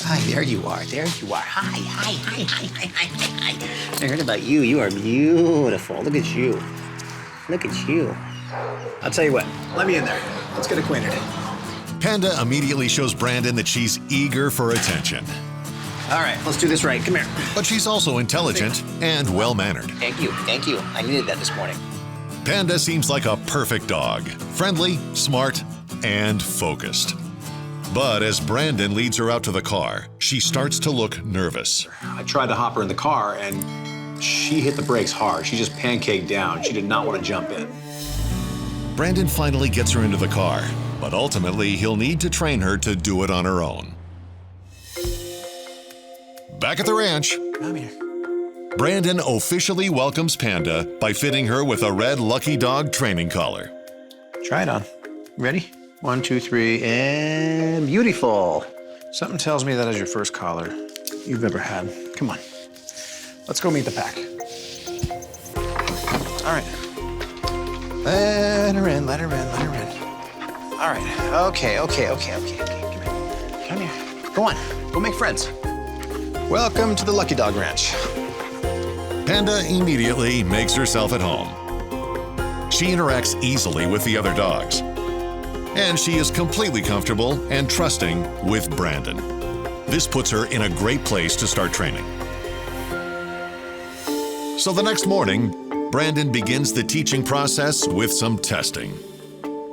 Hi, there you are. There you are. Hi. I heard about you. You are beautiful. Look at you. Look at you. I'll tell you what. Let me in there. Let's get acquainted. Panda immediately shows Brandon that she's eager for attention. All right, let's do this right. Come here. But she's also intelligent and well-mannered. Thank you. I needed that this morning. Panda seems like a perfect dog. Friendly, smart, and focused. But as Brandon leads her out to the car, she starts to look nervous. I tried to hop her in the car, and she hit the brakes hard. She just pancaked down. She did not want to jump in. Brandon finally gets her into the car, but ultimately he'll need to train her to do it on her own. Back at the ranch, Come here. Brandon officially welcomes Panda by fitting her with a red Lucky Dog training collar. Try it on. Ready? 1, 2, 3, and beautiful. Something tells me that is your first collar you've ever had. Come on. Let's go meet the pack. All right. Let her in. All right. Okay. Come here. Go on. Go make friends. Welcome to the Lucky Dog Ranch. Panda immediately makes herself at home. She interacts easily with the other dogs. And she is completely comfortable and trusting with Brandon. This puts her in a great place to start training. So the next morning, Brandon begins the teaching process with some testing.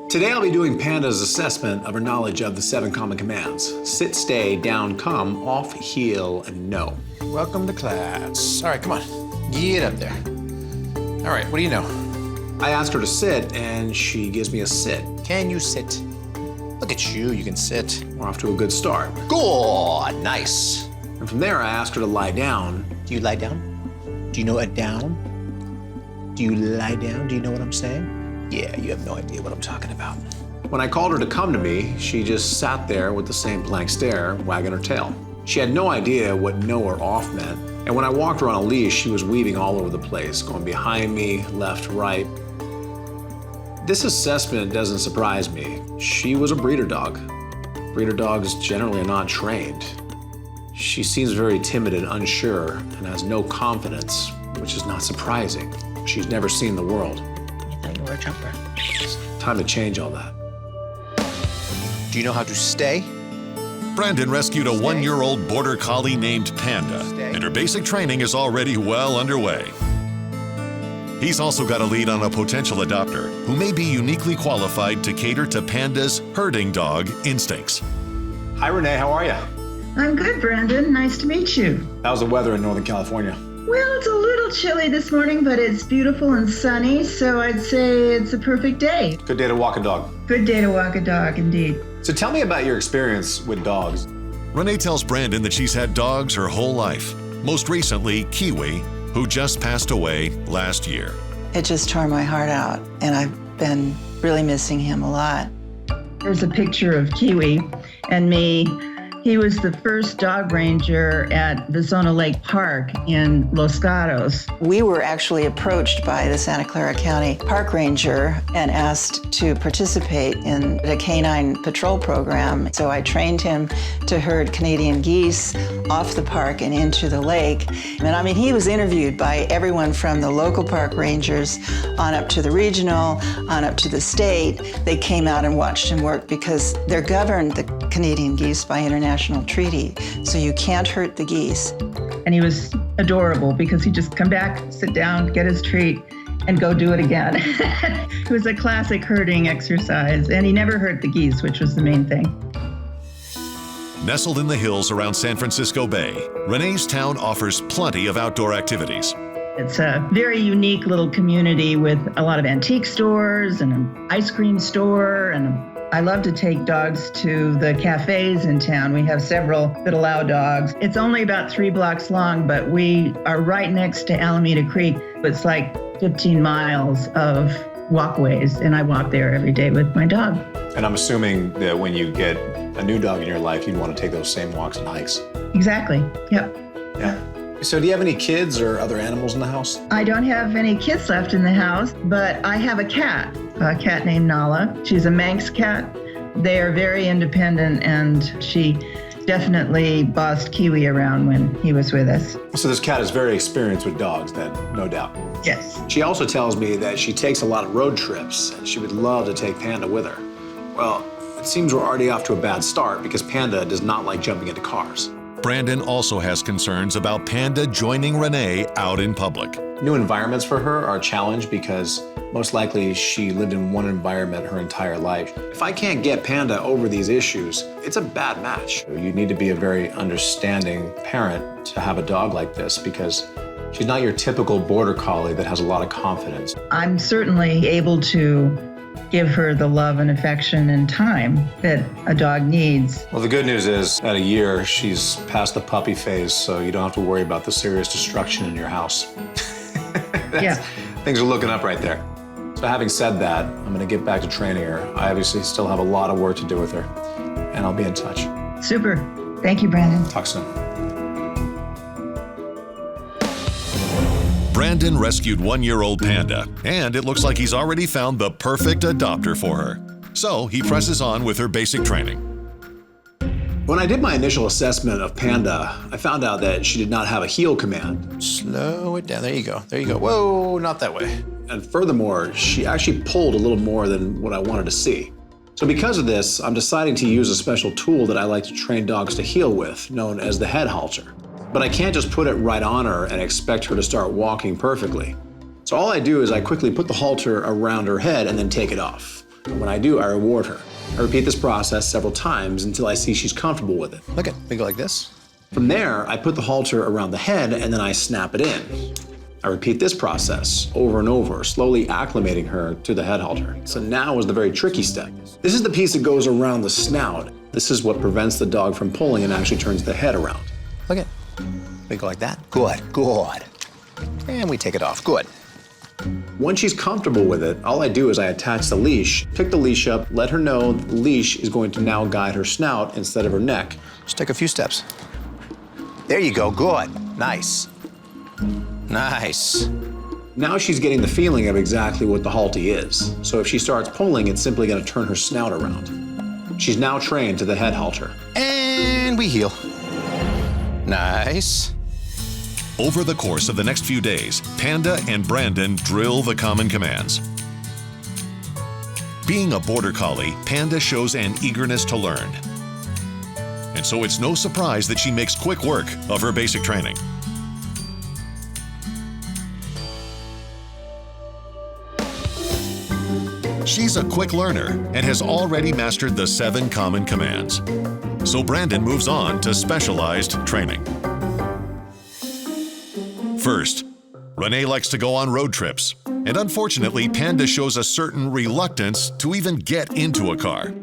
Today I'll be doing Panda's assessment of her knowledge of the 7 common commands. Sit, stay, down, come, off, heel, and no. Welcome to class. All right, come on. Get up there. All right, what do you know? I asked her to sit, and she gives me a sit. Can you sit? Look at you. You can sit. We're off to a good start. Good. Nice. And from there, I asked her to lie down. Do you lie down? Do you know a down? Do you lie down? Do you know what I'm saying? Yeah, you have no idea what I'm talking about. When I called her to come to me, she just sat there with the same blank stare, wagging her tail. She had no idea what no or off meant. And when I walked her on a leash, she was weaving all over the place, going behind me, left, right. This assessment doesn't surprise me. She was a breeder dog. Breeder dogs generally are not trained. She seems very timid and unsure and has no confidence, which is not surprising. She's never seen the world. I thought you were a jumper. It's time to change all that. Do you know how to stay? Brandon rescued a 1-year-old Border Collie named Panda, and her basic training is already well underway. He's also got a lead on a potential adopter who may be uniquely qualified to cater to Panda's herding dog instincts. Hi, Renee, how are you? I'm good, Brandon. Nice to meet you. How's the weather in Northern California? Well, it's a little chilly this morning, but it's beautiful and sunny, so I'd say it's a perfect day. Good day to walk a dog. Good day to walk a dog, indeed. So tell me about your experience with dogs. Renee tells Brandon that she's had dogs her whole life, most recently Kiwi, who just passed away last year. It just tore my heart out, and I've been really missing him a lot. There's a picture of Kiwi and me. He was the first dog ranger at the Zona Lake Park in Los Gatos. We were actually approached by the Santa Clara County Park Ranger and asked to participate in the canine patrol program. So I trained him to herd Canadian geese off the park and into the lake. And I mean, he was interviewed by everyone from the local park rangers on up to the regional, on up to the state. They came out and watched him work because they're governed, the Canadian geese, by international treaty, so you can't hurt the geese. And he was adorable because he'd just come back, sit down, get his treat, and go do it again. It was a classic herding exercise, and he never hurt the geese, which was the main thing. Nestled in the hills around San Francisco Bay, Renee's town offers plenty of outdoor activities. It's a very unique little community with a lot of antique stores and an ice cream store, and I love to take dogs to the cafes in town. We have several that allow dogs. It's only about 3 blocks long, but we are right next to Alameda Creek. It's like 15 miles of walkways, and I walk there every day with my dog. And I'm assuming that when you get a new dog in your life, you'd want to take those same walks and hikes. Exactly. Yep. Yeah. So do you have any kids or other animals in the house? I don't have any kids left in the house, but I have a cat named Nala. She's a Manx cat. They are very independent, and she definitely bossed Kiwi around when he was with us. So this cat is very experienced with dogs then, no doubt. Yes. She also tells me that she takes a lot of road trips and she would love to take Panda with her. Well, it seems we're already off to a bad start because Panda does not like jumping into cars. Brandon also has concerns about Panda joining Renee out in public. New environments for her are a challenge because most likely she lived in one environment her entire life. If I can't get Panda over these issues, it's a bad match. You need to be a very understanding parent to have a dog like this because she's not your typical Border Collie that has a lot of confidence. I'm certainly able to give her the love and affection and time that a dog needs. Well, the good news is at a year, she's past the puppy phase, so you don't have to worry about the serious destruction in your house. Yeah. Things are looking up right there. So having said that, I'm gonna get back to training her. I obviously still have a lot of work to do with her, and I'll be in touch. Super. Thank you, Brandon. Talk soon. Brandon rescued 1-year-old Panda, and it looks like he's already found the perfect adopter for her. So he presses on with her basic training. When I did my initial assessment of Panda, I found out that she did not have a heel command. Slow it down. There you go. There you go. Whoa, not that way. And furthermore, she actually pulled a little more than what I wanted to see. So because of this, I'm deciding to use a special tool that I like to train dogs to heel with, known as the head halter. But I can't just put it right on her and expect her to start walking perfectly. So all I do is I quickly put the halter around her head and then take it off. And when I do, I reward her. I repeat this process several times until I see she's comfortable with it. Look at, we go like this. From there, I put the halter around the head and then I snap it in. I repeat this process over and over, slowly acclimating her to the head halter. So now is the very tricky step. This is the piece that goes around the snout. This is what prevents the dog from pulling and actually turns the head around. Look at, we go like that. Good, good. And we take it off. Good. Once she's comfortable with it, all I do is I attach the leash, pick the leash up, let her know the leash is going to now guide her snout instead of her neck. Just take a few steps. There you go. Good. Nice. Nice. Now she's getting the feeling of exactly what the halty is. So if she starts pulling, it's simply going to turn her snout around. She's now trained to the head halter. And we heel. Nice. Over the course of the next few days, Panda and Brandon drill the common commands. Being a Border Collie, Panda shows an eagerness to learn. And so it's no surprise that she makes quick work of her basic training. She's a quick learner and has already mastered the 7 common commands. So Brandon moves on to specialized training. First, Renee likes to go on road trips, and unfortunately, Panda shows a certain reluctance to even get into a car.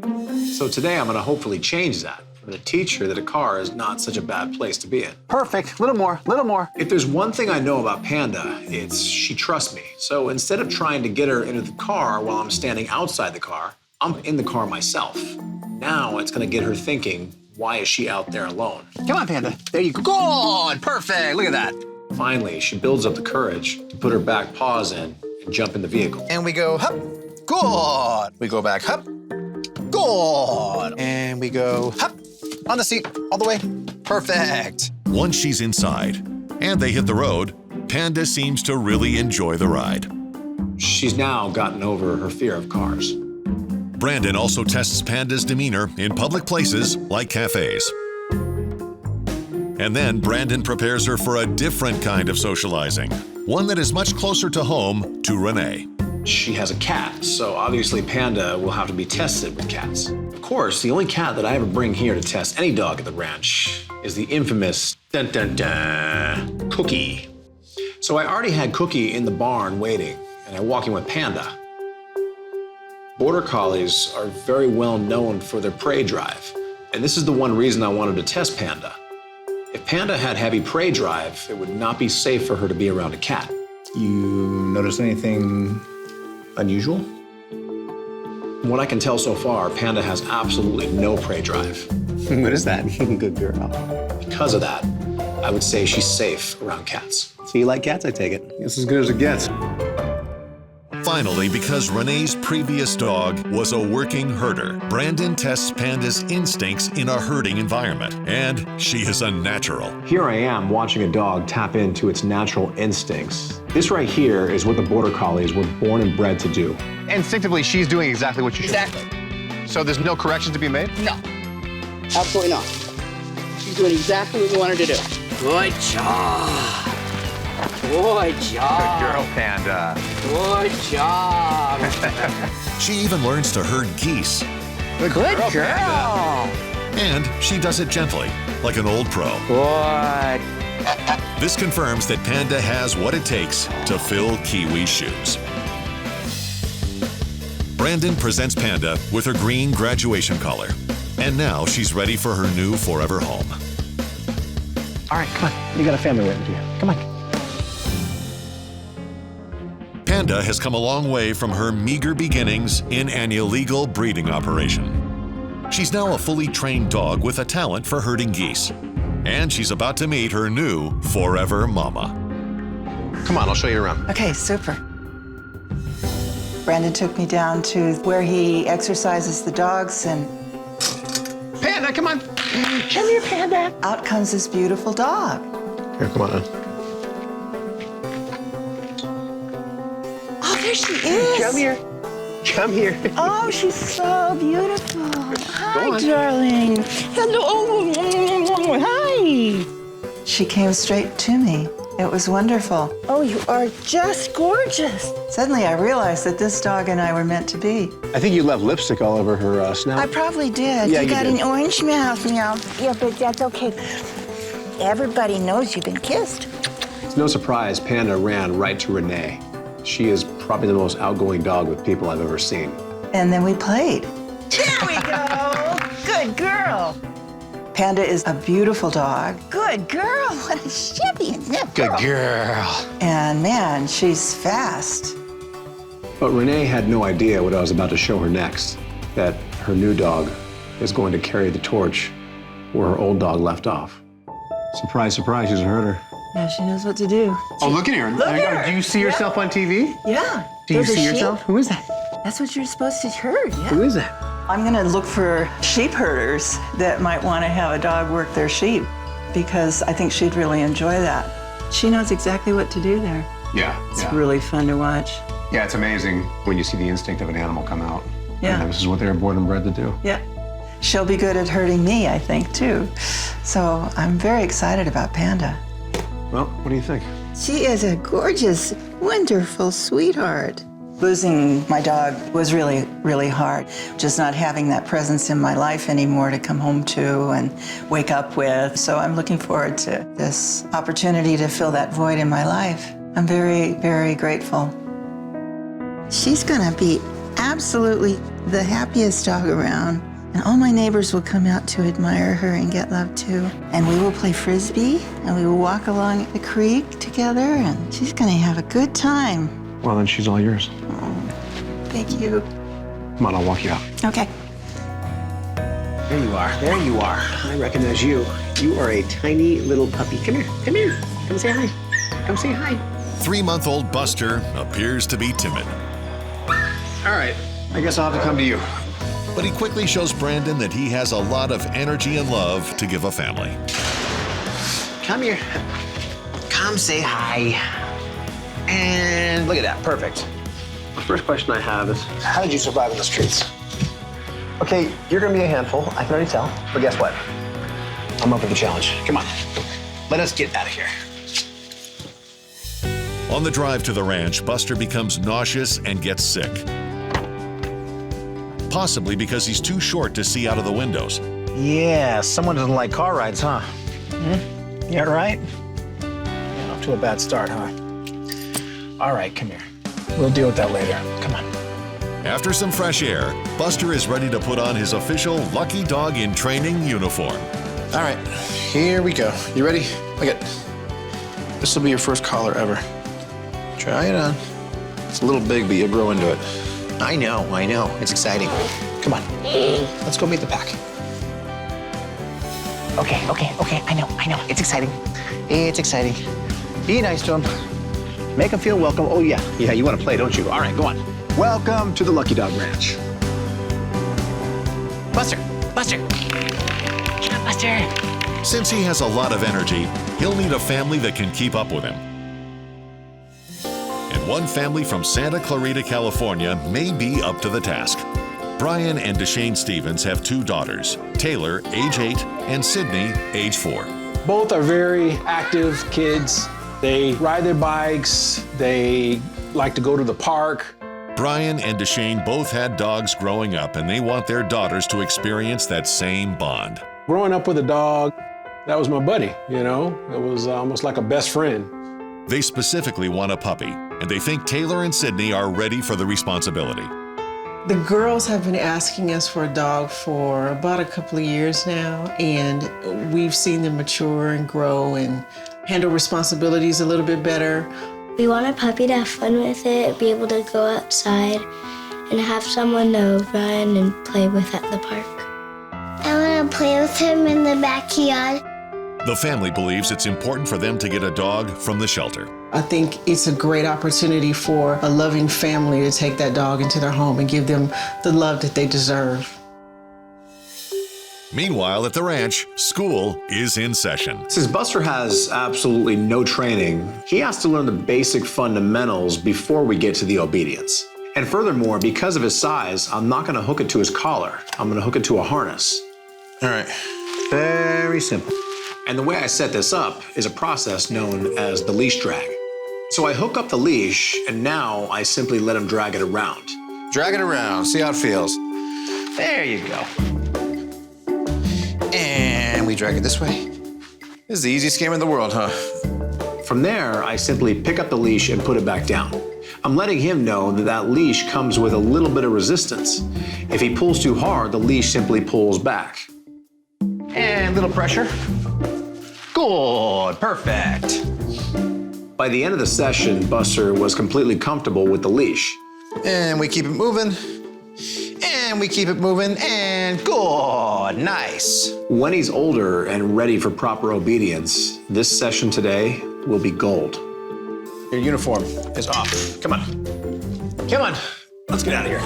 So today I'm going to hopefully change that. I'm going to teach her that a car is not such a bad place to be in. Perfect. Little more, little more. If there's one thing I know about Panda, it's she trusts me. So instead of trying to get her into the car while I'm standing outside the car, I'm in the car myself. Now it's going to get her thinking, why is she out there alone? Come on, Panda. There you go. Good. Perfect. Look at that. Finally, she builds up the courage to put her back paws in and jump in the vehicle. And we go, hup. Good. We go back, hup. Good. And we go, hup. On the seat, all the way. Perfect. Once she's inside and they hit the road, Panda seems to really enjoy the ride. She's now gotten over her fear of cars. Brandon also tests Panda's demeanor in public places like cafes. And then Brandon prepares her for a different kind of socializing, one that is much closer to home to Renee. She has a cat, so obviously Panda will have to be tested with cats. Of course, the only cat that I ever bring here to test any dog at the ranch is the infamous Cookie. So I already had Cookie in the barn waiting, and I walk in with Panda. Border Collies are very well known for their prey drive, and this is the one reason I wanted to test Panda. If Panda had heavy prey drive, it would not be safe for her to be around a cat. You notice anything unusual? From what I can tell so far, Panda has absolutely no prey drive. What is that? Good girl. Because of that, I would say she's safe around cats. So you like cats, I take it? It's as good as it gets. finally, because Renee's previous dog was a working herder, Brandon tests Panda's instincts in a herding environment, and she is a natural. Here I am watching a dog tap into its natural instincts. This right here is what the Border Collies were born and bred to do. Instinctively, she's doing exactly what you should. Exactly. So there's no corrections to be made? No, absolutely not. She's doing exactly what we want her to do. Good job. Good job. Good girl, Panda. Good job. She even learns to herd geese. Good girl. And she does it gently, like an old pro. Good. This confirms that Panda has what it takes to fill Kiwi's shoes. Brandon presents Panda with her green graduation collar. And now she's ready for her new forever home. All right, come on. You got a family waiting for you. Come on. Panda has come a long way from her meager beginnings in an illegal breeding operation. She's now a fully trained dog with a talent for herding geese. And she's about to meet her new forever mama. Come on, I'll show you around. Okay, super. Brandon took me down to where he exercises the dogs, and Panda, come on. Come here, Panda. out comes this beautiful dog. Here, come on in. Oh, there she is. Come here. Come here. Oh, she's so beautiful. Hi, darling. Hello. Hi. She came straight to me. It was wonderful. Oh, you are just gorgeous. Suddenly, I realized that this dog and I were meant to be. I think you left lipstick all over her snout. I probably did. Yeah, you you got did. an orange mouth now. Yeah, but that's okay. Everybody knows you've been kissed. It's no surprise Panda ran right to Renee. She is probably the most outgoing dog with people I've ever seen. And then we played. There we go. Good girl. Panda is a beautiful dog. Good girl. What a champion. Yeah, Good girl. And man, she's fast. But Renee had no idea what I was about to show her next, that her new dog is going to carry the torch where her old dog left off. Surprise, surprise, she's a herder. Yeah, she knows what to do. Oh, look at her. at her. Do you see yourself on TV? Yeah. Do you There's a see sheep? yourself? Who is that? That's what you're supposed to herd, yeah. Who is that? I'm gonna look for sheep herders that might want to have a dog work their sheep, because I think she'd really enjoy that. She knows exactly what to do there. Yeah, It's really fun to watch. Yeah, it's amazing when you see the instinct of an animal come out. Yeah. And this is what they're born and bred to do. Yeah. She'll be good at herding me, I think, too. So I'm very excited about Panda. Well, what do you think? She is a gorgeous, wonderful sweetheart. Losing my dog was really, really hard. Just not having that presence in my life anymore to come home to and wake up with. So I'm looking forward to this opportunity to fill that void in my life. I'm very, very grateful. She's gonna be absolutely the happiest dog around. And all my neighbors will come out to admire her and get love too. And we will play Frisbee and we will walk along the creek together and she's gonna have a good time. Well, then she's all yours. Thank you. Come on, I'll walk you out. Okay. There you are. There you are. I recognize you. You are a tiny little puppy. Come here. Come here. Come say hi. Come say hi. 3-month-old Buster appears to be timid, All right, I guess I'll have to come to you. but he quickly shows Brandon that he has a lot of energy and love to give a family. Come here. Come say hi. And look at that. Perfect. The first question I have is, how did you survive in the streets? Okay, you're gonna be a handful. I can already tell. But guess what? I'm up for the challenge. Come on. Let us get out of here. On the drive to the ranch, Buster becomes nauseous and gets sick. Possibly because he's too short to see out of the windows. Yeah, someone doesn't like car rides, huh? Yeah, right? Yeah, off to a bad start, huh? All right, come here. We'll deal with that later. Come on. After some fresh air, Buster is ready to put on his official Lucky Dog in Training uniform. All right, here we go. You ready? Look at this. Will be your first collar ever. Try it on. It's a little big, but you'll grow into it. I know. It's exciting. Come on. Let's go meet the pack. Okay. I know. It's exciting. It's exciting. Be nice to him. Make them feel welcome. Oh, yeah. Yeah, you want to play, don't you? All right, go on. Welcome to the Lucky Dog Ranch. Buster! Buster! Get up, Buster! Since he has a lot of energy, he'll need a family that can keep up with him. And one family from Santa Clarita, California may be up to the task. Brian and Deshane Stevens have 2 daughters, Taylor, age 8, and Sydney, age 4. Both are very active kids. They ride their bikes, they like to go to the park. Brian and Deshane both had dogs growing up, and they want their daughters to experience that same bond. Growing up with a dog, that was my buddy, you know? It was almost like a best friend. They specifically want a puppy, and they think Taylor and Sydney are ready for the responsibility. The girls have been asking us for a dog for about a couple of years now, and we've seen them mature and grow and handle responsibilities a little bit better. We want a puppy to have fun with it, be able to go outside, and have someone to run and play with at the park. I want to play with him in the backyard. The family believes it's important for them to get a dog from the shelter. I think it's a great opportunity for a loving family to take that dog into their home and give them the love that they deserve. Meanwhile, at the ranch, school is in session. Since Buster has absolutely no training, he has to learn the basic fundamentals before we get to the obedience. And furthermore, because of his size, I'm not going to hook it to his collar. I'm going to hook it to a harness. All right. Very simple. And the way I set this up is a process known as the leash drag. So I hook up the leash, and now I simply let him drag it around. Drag it around, see how it feels. There you go. And we drag it this way. This is the easiest game in the world, huh? From there, I simply pick up the leash and put it back down. I'm letting him know that that leash comes with a little bit of resistance. If he pulls too hard, the leash simply pulls back. And little pressure. Good, perfect. By the end of the session, Buster was completely comfortable with the leash. And we keep it moving. And we keep it moving, and good, nice. When he's older and ready for proper obedience, this session today will be gold. Your uniform is off. Come on. Come on. Let's get out of here.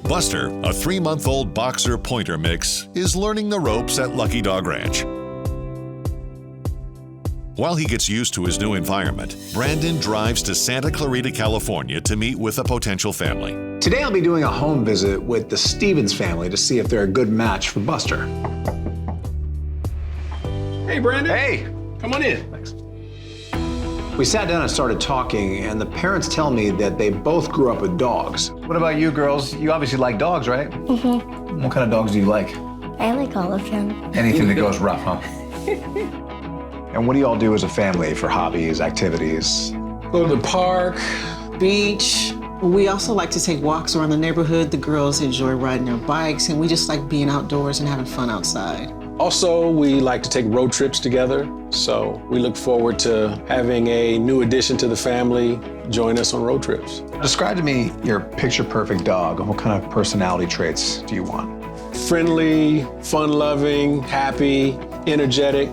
Buster, a 3-month-old boxer pointer mix, is learning the ropes at Lucky Dog Ranch. While he gets used to his new environment, Brandon drives to Santa Clarita, California to meet with a potential family. Today I'll be doing a home visit with the Stevens family to see if they're a good match for Buster. Hey, Brandon. Hey. Come on in. Thanks. We sat down and started talking, and the parents tell me that they both grew up with dogs. What about you girls? You obviously like dogs, right? Mm-hmm. What kind of dogs do you like? I like all of them. Anything that goes rough, huh? And what do you all do as a family for hobbies, activities? Go to the park. Beach. We also like to take walks around the neighborhood. The girls enjoy riding their bikes, and we just like being outdoors and having fun outside. Also, we like to take road trips together. So we look forward to having a new addition to the family join us on road trips. Describe to me your picture-perfect dog. What kind of personality traits do you want? Friendly, fun-loving, happy, energetic.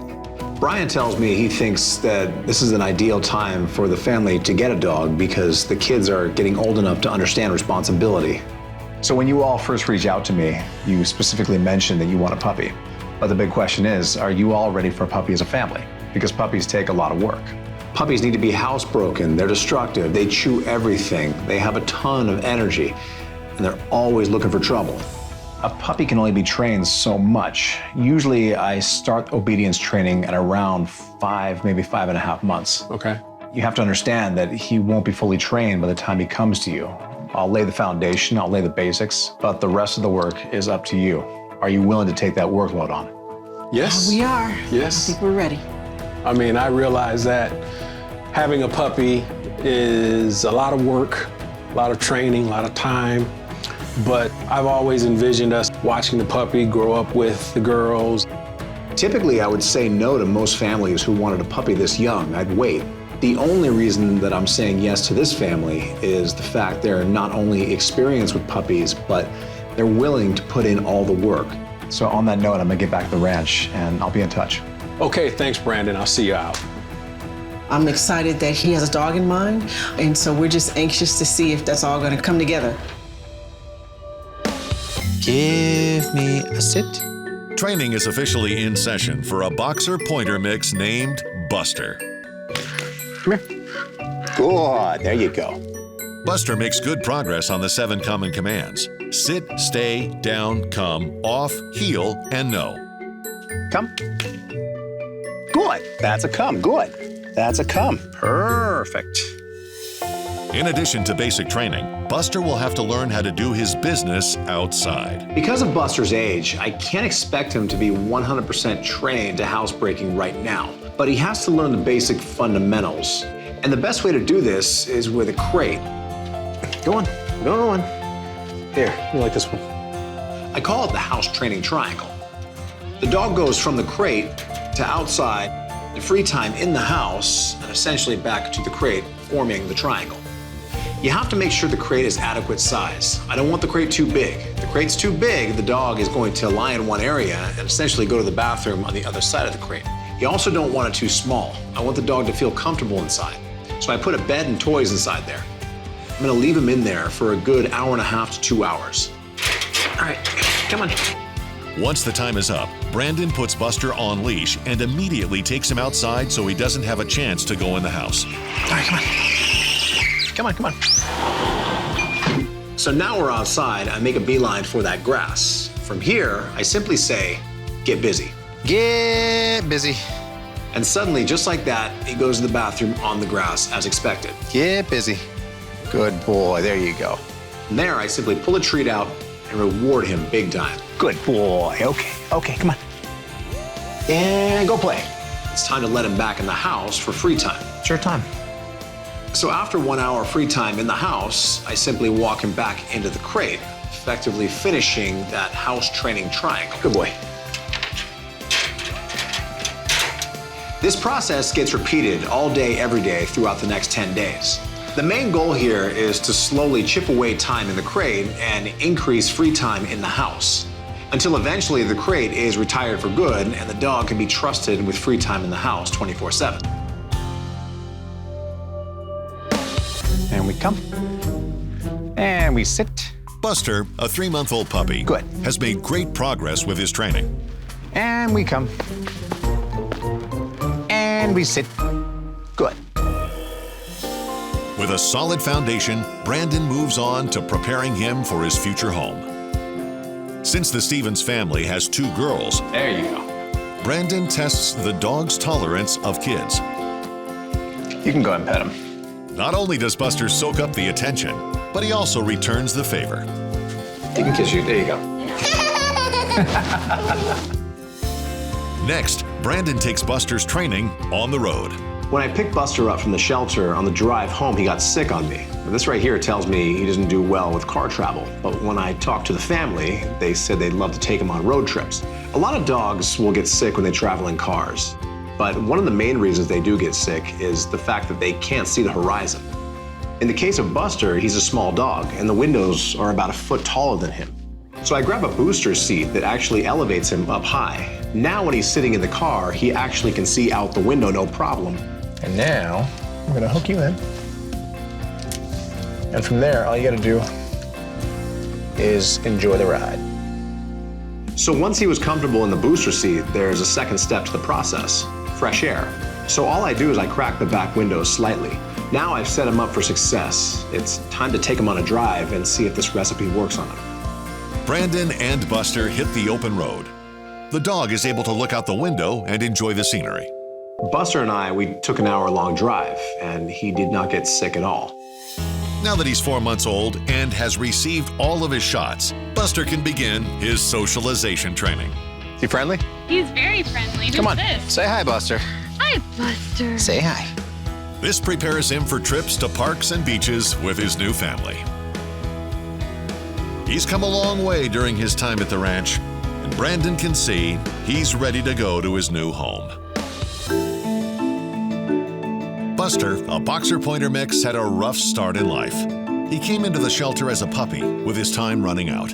Brian tells me he thinks that this is an ideal time for the family to get a dog because the kids are getting old enough to understand responsibility. So when you all first reached out to me, you specifically mentioned that you want a puppy. But the big question is, are you all ready for a puppy as a family? Because puppies take a lot of work. Puppies need to be housebroken, they're destructive, they chew everything, they have a ton of energy, and they're always looking for trouble. A puppy can only be trained so much. Usually I start obedience training at around 5, maybe 5.5 months. Okay. You have to understand that he won't be fully trained by the time he comes to you. I'll lay the foundation, I'll lay the basics, but the rest of the work is up to you. Are you willing to take that workload on? Yes. We are. Yes. I think we're ready. I mean, I realize that having a puppy is a lot of work, a lot of training, a lot of time. But I've always envisioned us watching the puppy grow up with the girls. Typically, I would say no to most families who wanted a puppy this young. I'd wait. The only reason that I'm saying yes to this family is the fact they're not only experienced with puppies, but they're willing to put in all the work. So on that note, I'm gonna get back to the ranch and I'll be in touch. Okay, thanks, Brandon. I'll see you out. I'm excited that he has a dog in mind, and so we're just anxious to see if that's all going to come together. Give me a sit. Training is officially in session for a boxer-pointer mix named Buster. Come here. Good, there you go. Buster makes good progress on the 7 common commands. Sit, stay, down, come, off, heel, and no. Come. Good, that's a come, good. That's a come, perfect. In addition to basic training, Buster will have to learn how to do his business outside. Because of Buster's age, I can't expect him to be 100% trained to housebreaking right now, but he has to learn the basic fundamentals. And the best way to do this is with a crate. Go on, go on. Here, you like this one? I call it the house training triangle. The dog goes from the crate to outside, to free time in the house, and essentially back to the crate, forming the triangle. You have to make sure the crate is adequate size. I don't want the crate too big. If the crate's too big, the dog is going to lie in one area and essentially go to the bathroom on the other side of the crate. You also don't want it too small. I want the dog to feel comfortable inside. So I put a bed and toys inside there. I'm gonna leave him in there for a good hour and a half to 2 hours. All right, come on. Once the time is up, Brandon puts Buster on leash and immediately takes him outside so he doesn't have a chance to go in the house. All right, come on. Come on, come on. So now we're outside, I make a beeline for that grass. From here, I simply say, get busy. Get busy. And suddenly, just like that, he goes to the bathroom on the grass as expected. Get busy. Good boy, there you go. From there, I simply pull a treat out and reward him big time. Good boy, okay, come on. And go play. It's time to let him back in the house for free time. It's your time. So after 1 hour free time in the house, I simply walk him back into the crate, effectively finishing that house training triangle. Good boy. This process gets repeated all day, every day throughout the next 10 days. The main goal here is to slowly chip away time in the crate and increase free time in the house, until eventually the crate is retired for good and the dog can be trusted with free time in the house 24/7. And we come. And we sit. Buster, a 3-month-old puppy, Good. has made great progress with his training. And we come. And we sit. Good. With a solid foundation, Brandon moves on to preparing him for his future home. Since the Stevens family has 2 girls, There you go. Brandon tests the dog's tolerance of kids. You can go ahead and pet him. Not only does Buster soak up the attention, but he also returns the favor. He can kiss you. There you go. Next, Brandon takes Buster's training on the road. When I picked Buster up from the shelter on the drive home, he got sick on me. Now, this right here tells me he doesn't do well with car travel. But when I talked to the family, they said they'd love to take him on road trips. A lot of dogs will get sick when they travel in cars. But one of the main reasons they do get sick is the fact that they can't see the horizon. In the case of Buster, he's a small dog, and the windows are about a foot taller than him. So I grab a booster seat that actually elevates him up high. Now when he's sitting in the car, he actually can see out the window no problem. And now, I'm gonna hook you in. And from there, all you gotta do is enjoy the ride. So once he was comfortable in the booster seat, there's a second step to the process, fresh air. So all I do is I crack the back window slightly. Now I've set him up for success. It's time to take him on a drive and see if this recipe works on him. Brandon and Buster hit the open road. The dog is able to look out the window and enjoy the scenery. Buster and I, we took an hour-long drive, and he did not get sick at all. Now that he's 4 months old and has received all of his shots, Buster can begin his socialization training. You friendly? He's very friendly. Come on, Who's this? say hi, Buster. Hi, Buster. Say hi. This prepares him for trips to parks and beaches with his new family. He's come a long way during his time at the ranch, and Brandon can see he's ready to go to his new home. Buster, a boxer pointer mix, had a rough start in life. He came into the shelter as a puppy with his time running out.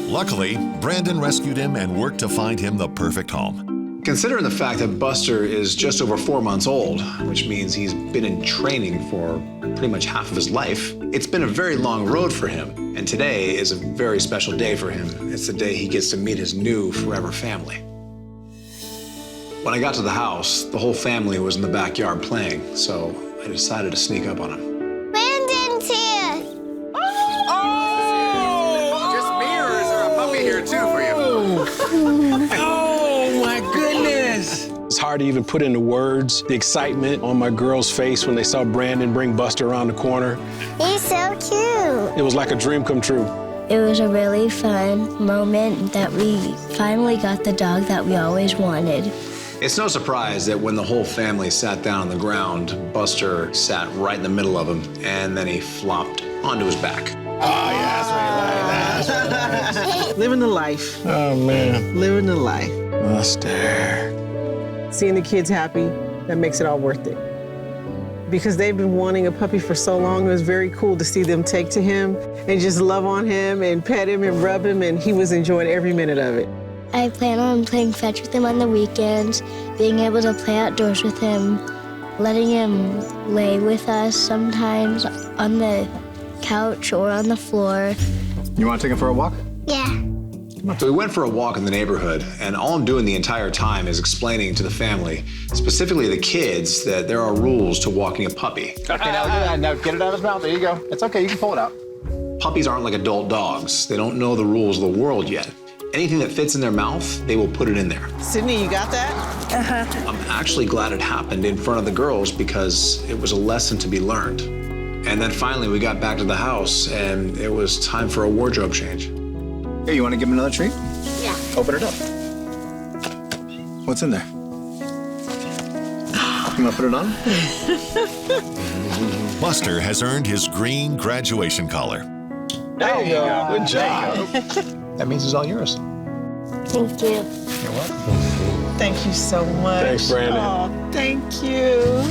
Luckily, Brandon rescued him and worked to find him the perfect home. Considering the fact that Buster is just over 4 months old, which means he's been in training for pretty much half of his life, it's been a very long road for him. And today is a very special day for him. It's the day he gets to meet his new forever family. When I got to the house, the whole family was in the backyard playing, so I decided to sneak up on him. Brandon's here. Oh! Just me, or is there a puppy here too for you? Oh my goodness! It's hard to even put into words the excitement on my girl's face when they saw Brandon bring Buster around the corner. He's so cute. It was like a dream come true. It was a really fun moment that we finally got the dog that we always wanted. It's no surprise that when the whole family sat down on the ground, Buster sat right in the middle of them, and then he flopped onto his back. Oh, yeah, that's right. Living the life. Oh, man. Living the life. Buster. Seeing the kids happy, that makes it all worth it. Because they've been wanting a puppy for so long, it was very cool to see them take to him and just love on him and pet him and rub him, and he was enjoying every minute of it. I plan on playing fetch with him on the weekends, being able to play outdoors with him, letting him lay with us sometimes on the couch or on the floor. You want to take him for a walk? Yeah. So we went for a walk in the neighborhood, and all I'm doing the entire time is explaining to the family, specifically the kids, that there are rules to walking a puppy. Okay, now get it out of his mouth. There you go. It's okay, you can pull it out. Puppies aren't like adult dogs. They don't know the rules of the world yet. Anything that fits in their mouth, they will put it in there. Sydney, you got that? I'm actually glad it happened in front of the girls because it was a lesson to be learned. And then finally we got back to the house and it was time for a wardrobe change. Here, you want to give him another treat? Yeah. Open it up. What's in there? You want to put it on? Buster has earned his green graduation collar. There you go. Good job. That means it's all yours. Thank you. You're welcome. Thank you so much. Thanks, Brandon. Oh, thank you.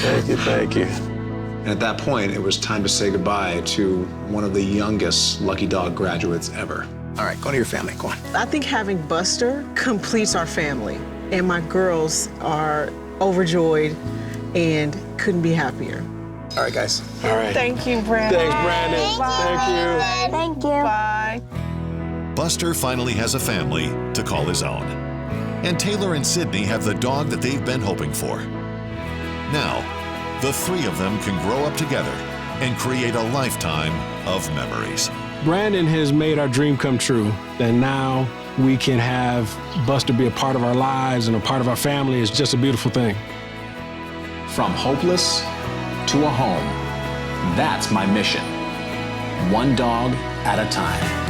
Thank you, thank you. And at that point, it was time to say goodbye to one of the youngest Lucky Dog graduates ever. All right, go to your family. Go on. I think having Buster completes our family, and my girls are overjoyed and couldn't be happier. All right, guys. All right. Thank you, Brandon. Thanks, Brandon. Thank you. Thank you. Bye. Buster finally has a family to call his own. And Taylor and Sydney have the dog that they've been hoping for. Now, the three of them can grow up together and create a lifetime of memories. Brandon has made our dream come true, and now we can have Buster be a part of our lives and a part of our family. It's just a beautiful thing. From hopeless to a home, that's my mission. One dog at a time.